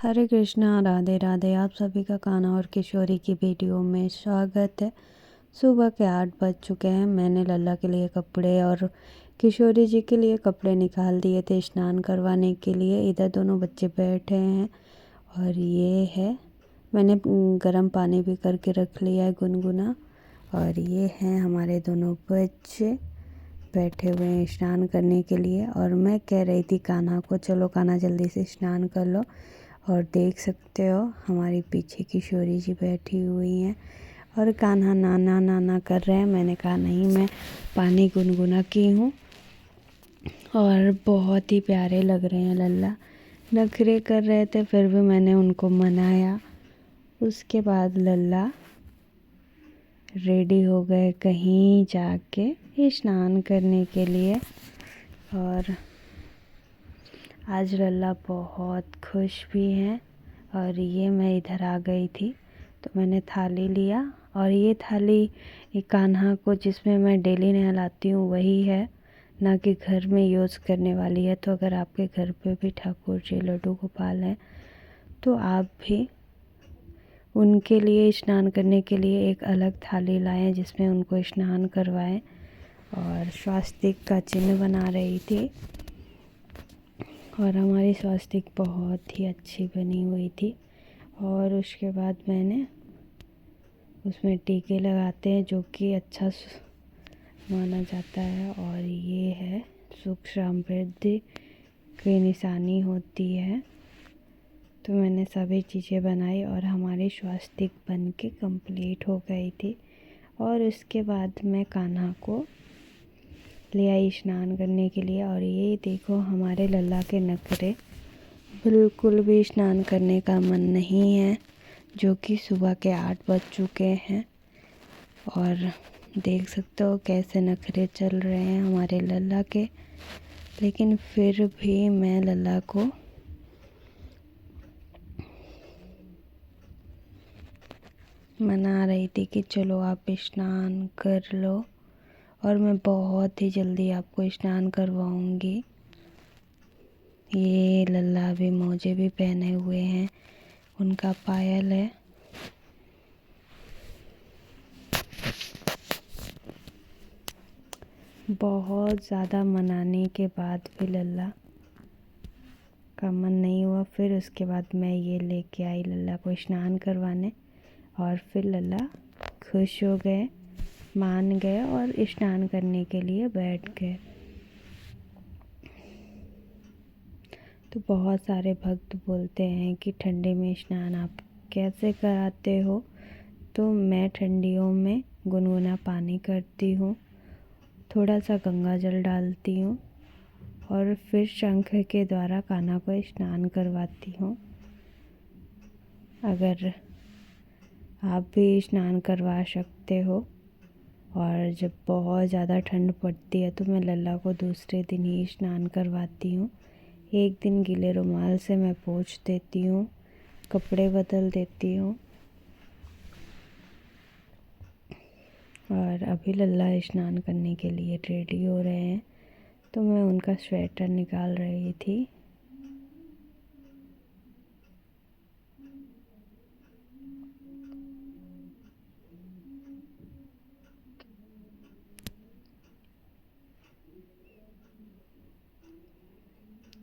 हरे कृष्णा, राधे राधे। आप सभी का कान्हा और किशोरी की वीडियो में स्वागत है। सुबह के 8 बज चुके हैं। मैंने लल्ला के लिए कपड़े और किशोरी जी के लिए कपड़े निकाल दिए थे स्नान करवाने के लिए। इधर दोनों बच्चे बैठे हैं और ये है, मैंने गर्म पानी भी करके रख लिया है गुनगुना। और ये हैं हमारे दोनों बच्चे बैठे हुए हैं स्नान करने के लिए। और मैं कह रही थी कान्हा को, चलो कान्हा जल्दी से स्नान कर लो। और देख सकते हो हमारी पीछे किशोरी जी बैठी हुई हैं और कान्हा नाना नाना कर रहे हैं। मैंने कहा नहीं, मैं पानी गुनगुना की हूँ। और बहुत ही प्यारे लग रहे हैं लल्ला। नखरे कर रहे थे फिर भी मैंने उनको मनाया। उसके बाद लल्ला रेडी हो गए कहीं जाके स्नान करने के लिए। और आज लल्ला बहुत खुश भी हैं। और ये मैं इधर आ गई थी तो मैंने थाली लिया। और ये थाली कान्हा को जिसमें मैं डेली नहलाती हूँ वही है, ना कि घर में यूज़ करने वाली है। तो अगर आपके घर पे भी ठाकुर जी लड्डू गोपाल हैं तो आप भी उनके लिए स्नान करने के लिए एक अलग थाली लाएं जिसमें उनको स्नान करवाएं। और स्वास्तिक का चिन्ह बना रही थी और हमारी स्वास्तिक बहुत ही अच्छी बनी हुई थी। और उसके बाद मैंने उसमें टीके लगाते हैं जो कि अच्छा माना जाता है। और ये है सुख समृद्धि की निशानी होती है। तो मैंने सभी चीज़ें बनाई और हमारी स्वास्तिक बन के कंप्लीट हो गई थी। और उसके बाद मैं कान्हा को ले आई स्नान करने के लिए। और ये देखो हमारे लल्ला के नखरे, बिल्कुल भी स्नान करने का मन नहीं है, जो कि सुबह के 8 बज चुके हैं। और देख सकते हो कैसे नखरे चल रहे हैं हमारे लल्ला के। लेकिन फिर भी मैं लल्ला को मना रही थी कि चलो आप स्नान कर लो और मैं बहुत ही जल्दी आपको स्नान करवाऊंगी। ये लल्ला भी मोजे भी पहने हुए हैं, उनका पायल है। बहुत ज़्यादा मनाने के बाद भी लल्ला का मन नहीं हुआ। फिर उसके बाद मैं ये लेके आई लल्ला को स्नान करवाने। और फिर लल्ला खुश हो गए, मान गए और स्नान करने के लिए बैठ गए। तो बहुत सारे भक्त बोलते हैं कि ठंडी में स्नान आप कैसे कराते हो। तो मैं ठंडियों में गुनगुना पानी करती हूँ, थोड़ा सा गंगा जल डालती हूँ और फिर शंख के द्वारा कान्हा को स्नान करवाती हूँ। अगर आप भी स्नान करवा सकते हो। और जब बहुत ज़्यादा ठंड पड़ती है तो मैं लल्ला को दूसरे दिन ही स्नान करवाती हूँ। एक दिन गीले रुमाल से मैं पोंछ देती हूँ, कपड़े बदल देती हूँ। और अभी लल्ला स्नान करने के लिए रेडी हो रहे हैं तो मैं उनका स्वेटर निकाल रही थी।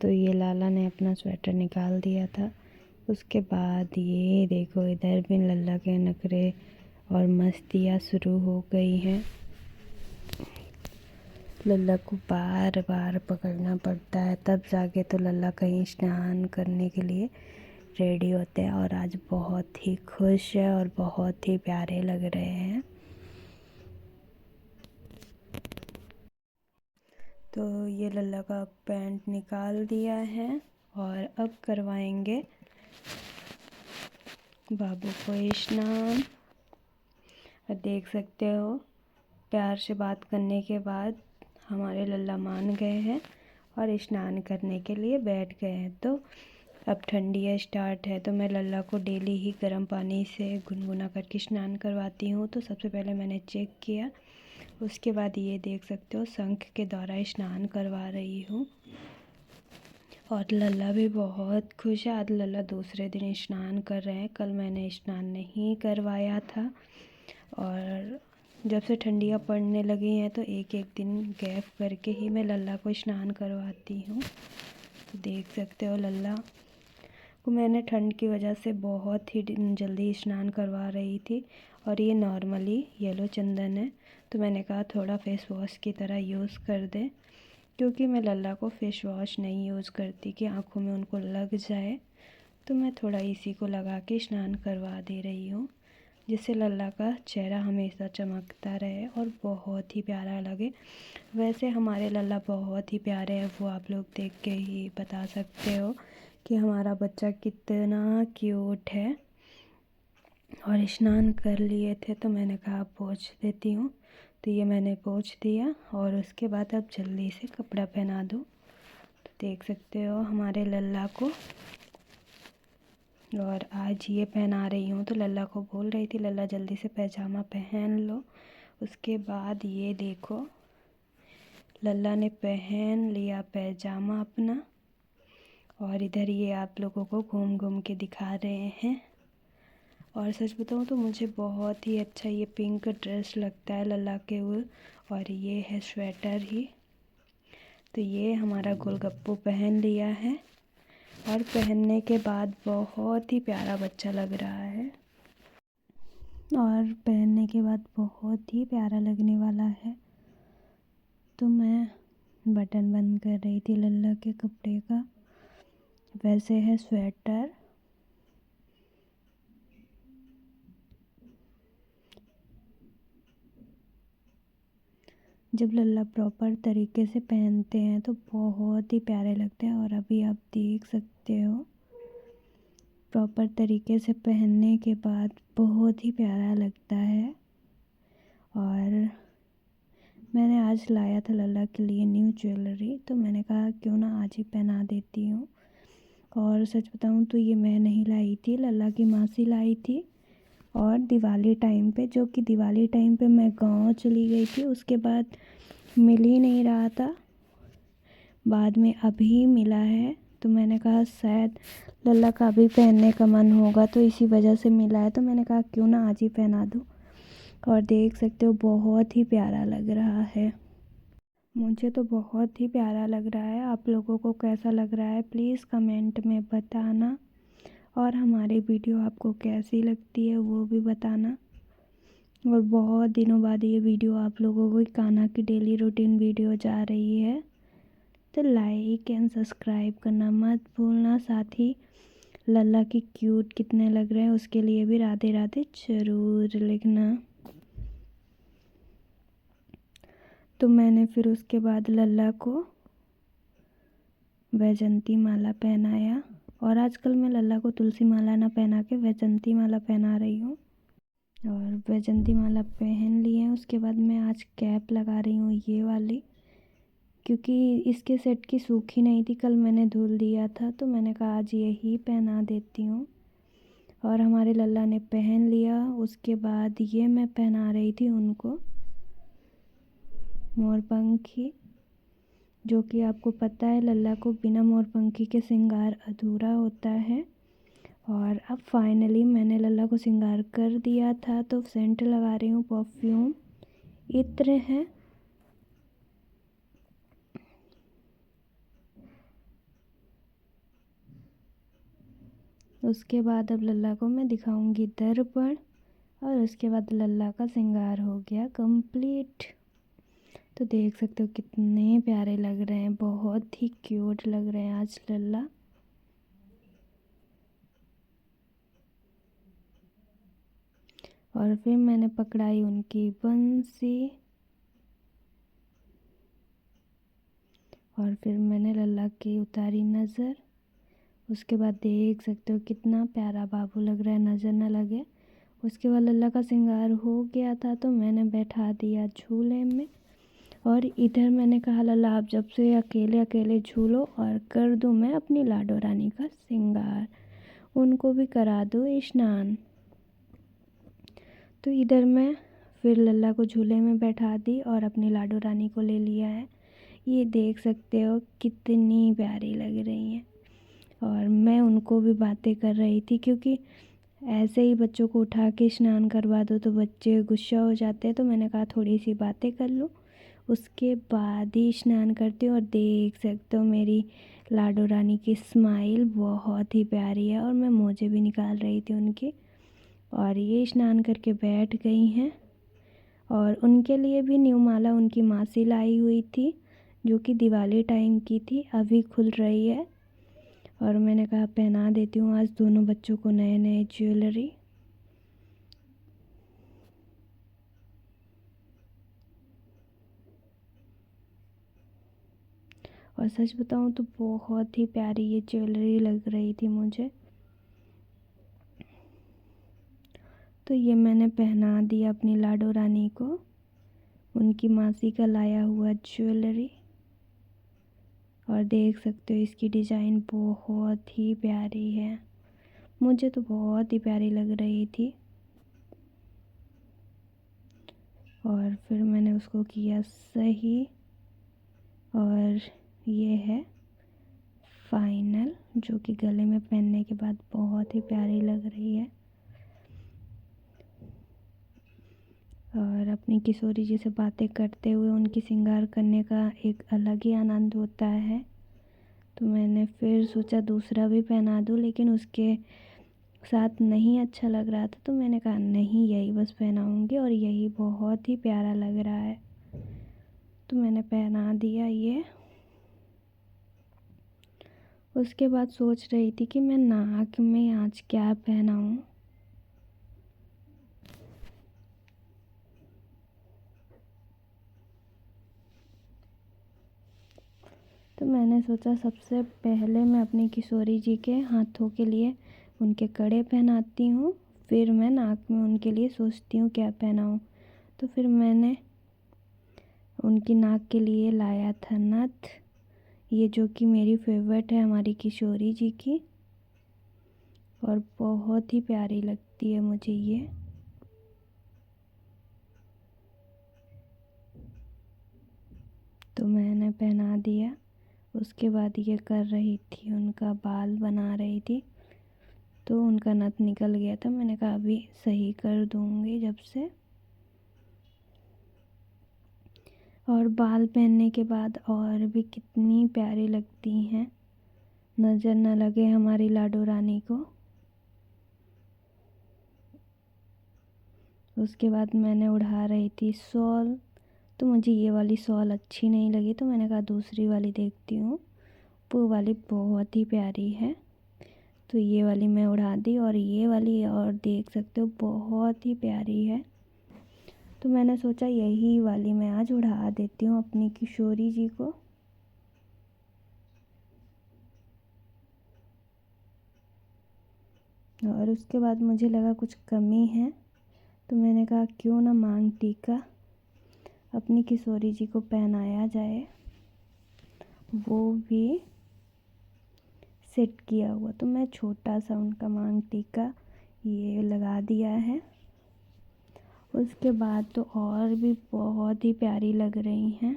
तो ये लाला ने अपना स्वेटर निकाल दिया था। उसके बाद ये देखो इधर भी लल्ला के नखरे और मस्तियाँ शुरू हो गई हैं। लल्ला को बार बार पकड़ना पड़ता है तब जाके तो लल्ला कहीं स्नान करने के लिए रेडी होते हैं। और आज बहुत ही खुश है और बहुत ही प्यारे लग रहे हैं। तो ये लल्ला का पैंट निकाल दिया है और अब करवाएंगे बाबू को स्नान। और देख सकते हो प्यार से बात करने के बाद हमारे लल्ला मान गए हैं और स्नान करने के लिए बैठ गए हैं। तो अब ठंडियाँ स्टार्ट है तो मैं लल्ला को डेली ही गर्म पानी से गुनगुना करके स्नान करवाती हूँ। तो सबसे पहले मैंने चेक किया, उसके बाद ये देख सकते हो शंख के द्वारा स्नान करवा रही हूँ। और लल्ला भी बहुत खुश है। आज लल्ला दूसरे दिन स्नान कर रहे हैं। कल मैंने स्नान नहीं करवाया था और जब से ठंडियाँ पड़ने लगी हैं तो एक एक दिन गैप करके ही मैं लल्ला को स्नान करवाती हूँ। तो देख सकते हो लल्ला को मैंने ठंड की वजह से बहुत ही जल्दी स्नान करवा रही थी। और ये नॉर्मली येलो चंदन है, तो मैंने कहा थोड़ा फेस वॉश की तरह यूज़ कर दे, क्योंकि मैं लल्ला को फेस वॉश नहीं यूज़ करती कि आँखों में उनको लग जाए। तो मैं थोड़ा इसी को लगा के स्नान करवा दे रही हूँ, जिससे लल्ला का चेहरा हमेशा चमकता रहे और बहुत ही प्यारा लगे। वैसे हमारे लल्ला बहुत ही प्यारे हैं, वो आप लोग देख के ही बता सकते हो कि हमारा बच्चा कितना क्यूट है। और स्नान कर लिए थे तो मैंने कहा पोंछ देती हूँ, तो ये मैंने पोंछ दिया और उसके बाद अब जल्दी से कपड़ा पहना दूँ। तो देख सकते हो हमारे लल्ला को। और आज ये पहना रही हूँ, तो लल्ला को बोल रही थी लल्ला जल्दी से पैजामा पहन लो। उसके बाद ये देखो लल्ला ने पहन लिया पैजामा अपना, और इधर ये आप लोगों को घूम घूम के दिखा रहे हैं। और सच बताऊँ तो मुझे बहुत ही अच्छा ये पिंक ड्रेस लगता है लल्ला के ऊपर, और ये है स्वेटर ही। तो ये हमारा गोलगप्पू पहन लिया है और पहनने के बाद बहुत ही प्यारा बच्चा लग रहा है। और पहनने के बाद बहुत ही प्यारा लगने वाला है। तो मैं बटन बंद कर रही थी लल्ला के कपड़े का। वैसे है स्वेटर, जब लल्ला प्रॉपर तरीके से पहनते हैं तो बहुत ही प्यारे लगते हैं। और अभी आप देख सकते हो प्रॉपर तरीके से पहनने के बाद बहुत ही प्यारा लगता है। और मैंने आज लाया था लल्ला के लिए न्यू ज्वेलरी, तो मैंने कहा क्यों ना आज ही पहना देती हूँ। और सच बताऊँ तो ये मैं नहीं लाई थी, लल्ला की मासी लाई थी। और दिवाली टाइम पे, जो कि दिवाली टाइम पे मैं गांव चली गई थी, उसके बाद मिल ही नहीं रहा था, बाद में अभी मिला है। तो मैंने कहा शायद लल्ला का अभी पहनने का मन होगा, तो इसी वजह से मिला है। तो मैंने कहा क्यों ना आज ही पहना दूँ। और देख सकते हो बहुत ही प्यारा लग रहा है। मुझे तो बहुत ही प्यारा लग रहा है। आप लोगों को कैसा लग रहा है प्लीज़ कमेंट में बताना। और हमारी वीडियो आपको कैसी लगती है वो भी बताना। और बहुत दिनों बाद ये वीडियो आप लोगों को कान्हा की डेली रूटीन वीडियो जा रही है, तो लाइक एंड सब्सक्राइब करना मत भूलना। साथ ही लल्ला की क्यूट कितने लग रहे हैं उसके लिए भी राधे राधे ज़रूर लिखना। तो मैंने फिर उसके बाद लल्ला को वैजंती माला पहनाया। और आजकल मैं लल्ला को तुलसी माला ना पहना के वैजंती माला पहना रही हूँ। और वैजंती माला पहन ली है। उसके बाद मैं आज कैप लगा रही हूँ ये वाली, क्योंकि इसके सेट की सूखी नहीं थी, कल मैंने धुल दिया था, तो मैंने कहा आज यही पहना देती हूँ। और हमारे लल्ला ने पहन लिया। उसके बाद ये मैं पहना रही थी उनको मोरपंखी, जो कि आपको पता है लल्ला को बिना मोरपंखी के श्रृंगार अधूरा होता है। और अब फाइनली मैंने लल्ला को श्रृंगार कर दिया था, तो सेंट लगा रही हूँ, परफ्यूम इत्र है। उसके बाद अब लल्ला को मैं दिखाऊंगी दर्पण, और उसके बाद लल्ला का श्रृंगार हो गया कंप्लीट। तो देख सकते हो कितने प्यारे लग रहे हैं, बहुत ही क्यूट लग रहे हैं आज लल्ला। और फिर मैंने पकड़ाई उनकी बंसी, और फिर मैंने लल्ला की उतारी नज़र। उसके बाद देख सकते हो कितना प्यारा बाबू लग रहा है, नज़र न लगे। उसके बाद लल्ला का श्रृंगार हो गया था, तो मैंने बैठा दिया झूले में। और इधर मैंने कहा लल्ला आप जब से अकेले अकेले झूलो, और कर दूँ मैं अपनी लाडो रानी का श्रृंगार, उनको भी करा दो स्नान। तो इधर मैं फिर लल्ला को झूले में बैठा दी और अपनी लाडो रानी को ले लिया है। ये देख सकते हो कितनी प्यारी लग रही हैं। और मैं उनको भी बातें कर रही थी, क्योंकि ऐसे ही बच्चों को उठा के स्नान करवा दो तो बच्चे गुस्सा हो जाते हैं। तो मैंने कहा थोड़ी सी बातें कर लूँ, उसके बाद ही स्नान करती हूँ। और देख सकते हो मेरी लाडो रानी की स्माइल बहुत ही प्यारी है, और मैं मोजे भी निकाल रही थी उनकी। और ये स्नान करके बैठ गई हैं। और उनके लिए भी न्यू माला उनकी मासी लाई हुई थी, जो कि दिवाली टाइम की थी, अभी खुल रही है। और मैंने कहा पहना देती हूँ आज दोनों बच्चों को नए नए ज्वेलरी। और सच बताऊँ तो बहुत ही प्यारी ये ज्वेलरी लग रही थी मुझे। तो ये मैंने पहना दिया अपनी लाडो रानी को, उनकी मासी का लाया हुआ ज्वेलरी। और देख सकते हो इसकी डिज़ाइन बहुत ही प्यारी है, मुझे तो बहुत ही प्यारी लग रही थी। और फिर मैंने उसको किया सही, और ये है फाइनल, जो कि गले में पहनने के बाद बहुत ही प्यारी लग रही है। और अपनी किशोरी जी से बातें करते हुए उनकी श्रृंगार करने का एक अलग ही आनंद होता है। तो मैंने फिर सोचा दूसरा भी पहना दूँ, लेकिन उसके साथ नहीं अच्छा लग रहा था। तो मैंने कहा नहीं, यही बस पहनाऊँगी, और यही बहुत ही प्यारा लग रहा है। तो मैंने पहना दिया ये। उसके बाद सोच रही थी कि मैं नाक में आज क्या पहनाऊँ। तो मैंने सोचा सबसे पहले मैं अपनी किशोरी जी के हाथों के लिए उनके कड़े पहनाती हूँ, फिर मैं नाक में उनके लिए सोचती हूँ क्या पहनाऊँ। तो फिर मैंने उनकी नाक के लिए लाया था नथ, ये जो कि मेरी फेवरेट है हमारी किशोरी जी की, और बहुत ही प्यारी लगती है मुझे ये। तो मैंने पहना दिया। उसके बाद ये कर रही थी, उनका बाल बना रही थी, तो उनका नथ निकल गया था। मैंने कहा अभी सही कर दूँगी जब से। और बाल पहनने के बाद और भी कितनी प्यारी लगती हैं, नज़र न लगे हमारी लाडो रानी को। उसके बाद मैंने उड़ा रही थी शॉल, तो मुझे ये वाली शॉल अच्छी नहीं लगी, तो मैंने कहा दूसरी वाली देखती हूँ, वो वाली बहुत ही प्यारी है। तो ये वाली मैं उड़ा दी, और ये वाली और देख सकते हो बहुत ही प्यारी है। तो मैंने सोचा यही वाली मैं आज उड़ा देती हूँ अपनी किशोरी जी को। और उसके बाद मुझे लगा कुछ कमी है, तो मैंने कहा क्यों ना मांग टीका अपनी किशोरी जी को पहनाया जाए, वो भी सेट किया हुआ। तो मैं छोटा सा उनका मांग टीका ये लगा दिया है। उसके बाद तो और भी बहुत ही प्यारी लग रही हैं।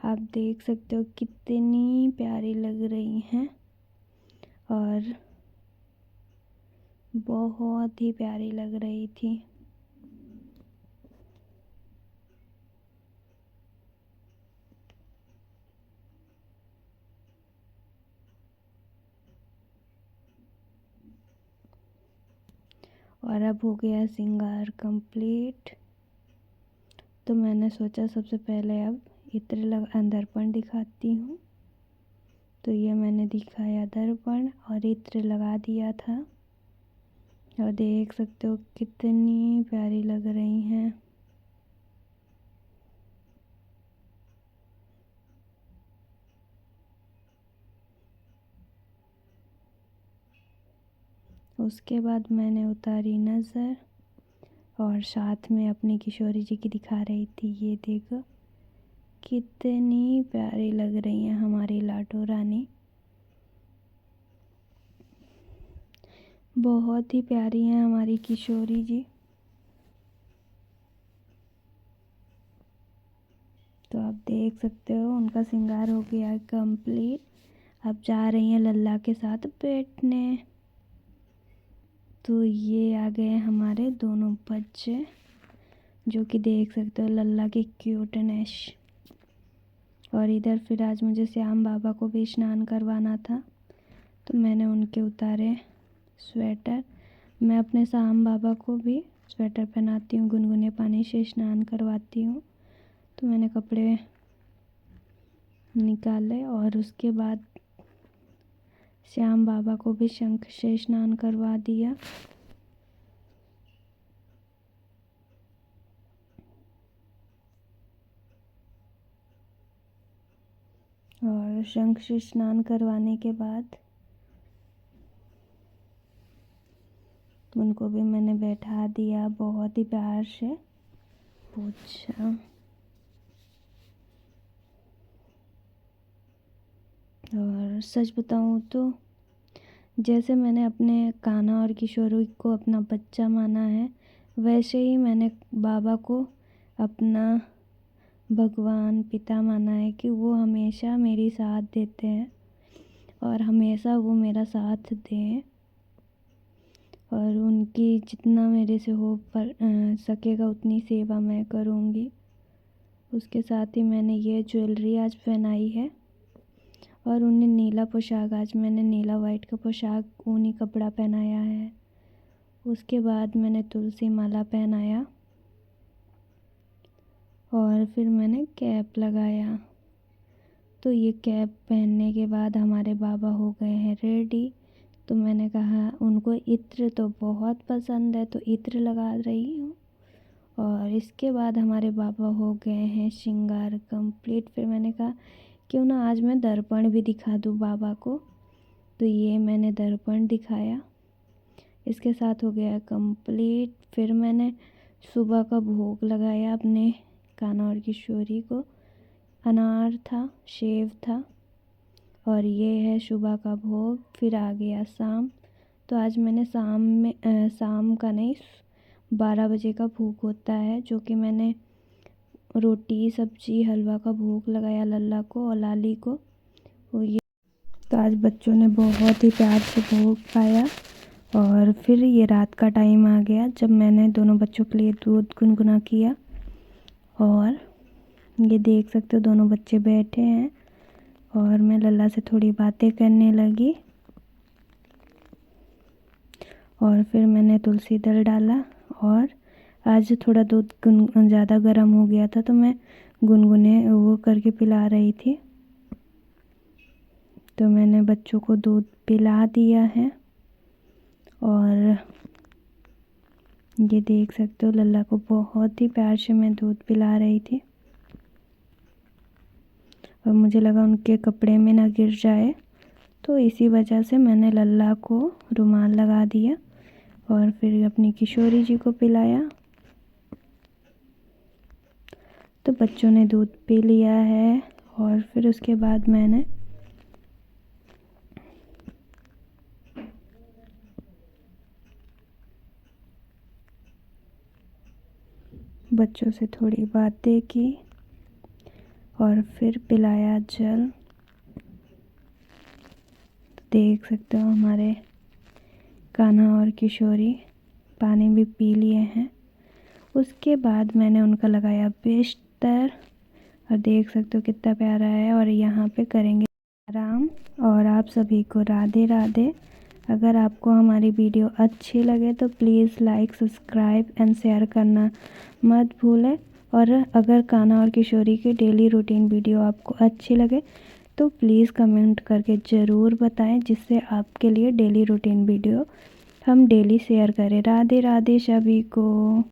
आप देख सकते हो कितनी प्यारी लग रही हैं, और बहुत ही प्यारी लग रही थी। और अब हो गया श्रृंगार कंप्लीट। तो मैंने सोचा सबसे पहले अब इत्र दर्पण दिखाती हूँ। तो ये मैंने दिखाया दर्पण और इत्र लगा दिया था, और देख सकते हो कितनी प्यारी लग रही हैं। उसके बाद मैंने उतारी नज़र, और साथ में अपनी किशोरी जी की दिखा रही थी। ये देखो कितनी प्यारी लग रही हैं हमारी लाडो रानी, बहुत ही प्यारी हैं हमारी किशोरी जी। तो आप देख सकते हो उनका श्रृंगार हो गया कंप्लीट। अब जा रही हैं लल्ला के साथ बैठने। तो ये आ गए हमारे दोनों बच्चे, जो कि देख सकते हो लल्ला की क्यूटनेस। और इधर फिर आज मुझे श्याम बाबा को भी स्नान करवाना था, तो मैंने उनके उतारे स्वेटर। मैं अपने श्याम बाबा को भी स्वेटर पहनाती हूँ, गुनगुने पानी से स्नान करवाती हूँ। तो मैंने कपड़े निकाले और उसके बाद श्याम बाबा को भी शंख से स्नान करवा दिया। और शंख से स्नान करवाने के बाद उनको भी मैंने बैठा दिया बहुत ही प्यार से पूछा। और सच बताऊँ तो जैसे मैंने अपने कान्हा और किशोरी को अपना बच्चा माना है, वैसे ही मैंने बाबा को अपना भगवान पिता माना है कि वो हमेशा मेरी साथ देते हैं और हमेशा वो मेरा साथ दें। और उनकी जितना मेरे से हो सकेगा उतनी सेवा मैं करूँगी। उसके साथ ही मैंने ये ज्वेलरी आज पहनाई है और उन्हें नीला पोशाक, आज मैंने नीला वाइट का पोशाक ऊनी कपड़ा पहनाया है। उसके बाद मैंने तुलसी माला पहनाया और फिर मैंने कैप लगाया। तो ये कैप पहनने के बाद हमारे बाबा हो गए हैं रेडी। तो मैंने कहा उनको इत्र तो बहुत पसंद है, तो इत्र लगा रही हूँ। और इसके बाद हमारे बाबा हो गए हैं श्रृंगार कंप्लीट। फिर मैंने कहा क्यों ना आज मैं दर्पण भी दिखा दूँ बाबा को। तो ये मैंने दर्पण दिखाया, इसके साथ हो गया कंप्लीट। फिर मैंने सुबह का भोग लगाया अपने कान्हा और किशोरी को। अनार था, सेव था और ये है सुबह का भोग। फिर आ गया शाम। तो आज मैंने शाम का नहीं 12 बजे का भोग होता है, जो कि मैंने रोटी सब्जी हलवा का भोग लगाया लल्ला को और लाली को। तो आज बच्चों ने बहुत ही प्यार से भोग पाया। और फिर ये रात का टाइम आ गया जब मैंने दोनों बच्चों के लिए दूध गुनगुना किया। और ये देख सकते हो दोनों बच्चे बैठे हैं और मैं लल्ला से थोड़ी बातें करने लगी। और फिर मैंने तुलसी दल डाला और आज थोड़ा दूध ज़्यादा गर्म हो गया था, तो मैं गुनगुने वो करके पिला रही थी। तो मैंने बच्चों को दूध पिला दिया है। और ये देख सकते हो लल्ला को बहुत ही प्यार से मैं दूध पिला रही थी और मुझे लगा उनके कपड़े में ना गिर जाए, तो इसी वजह से मैंने लल्ला को रुमाल लगा दिया और फिर अपनी किशोरी जी को पिलाया। तो बच्चों ने दूध पी लिया है और फिर उसके बाद मैंने बच्चों से थोड़ी बातें की और फिर पिलाया जल। तो देख सकते हो हमारे कान्हा और किशोरी पानी भी पी लिए हैं। उसके बाद मैंने उनका लगाया बिस्तर और देख सकते हो कितना प्यारा है। और यहाँ पे करेंगे आराम। और आप सभी को राधे राधे। अगर आपको हमारी वीडियो अच्छी लगे तो please like subscribe and share करना मत भूलें। और अगर कान्हा और किशोरी की डेली रूटीन वीडियो आपको अच्छी लगे तो प्लीज़ कमेंट करके ज़रूर बताएं, जिससे आपके लिए डेली रूटीन वीडियो हम डेली शेयर करें। राधे राधे सभी को।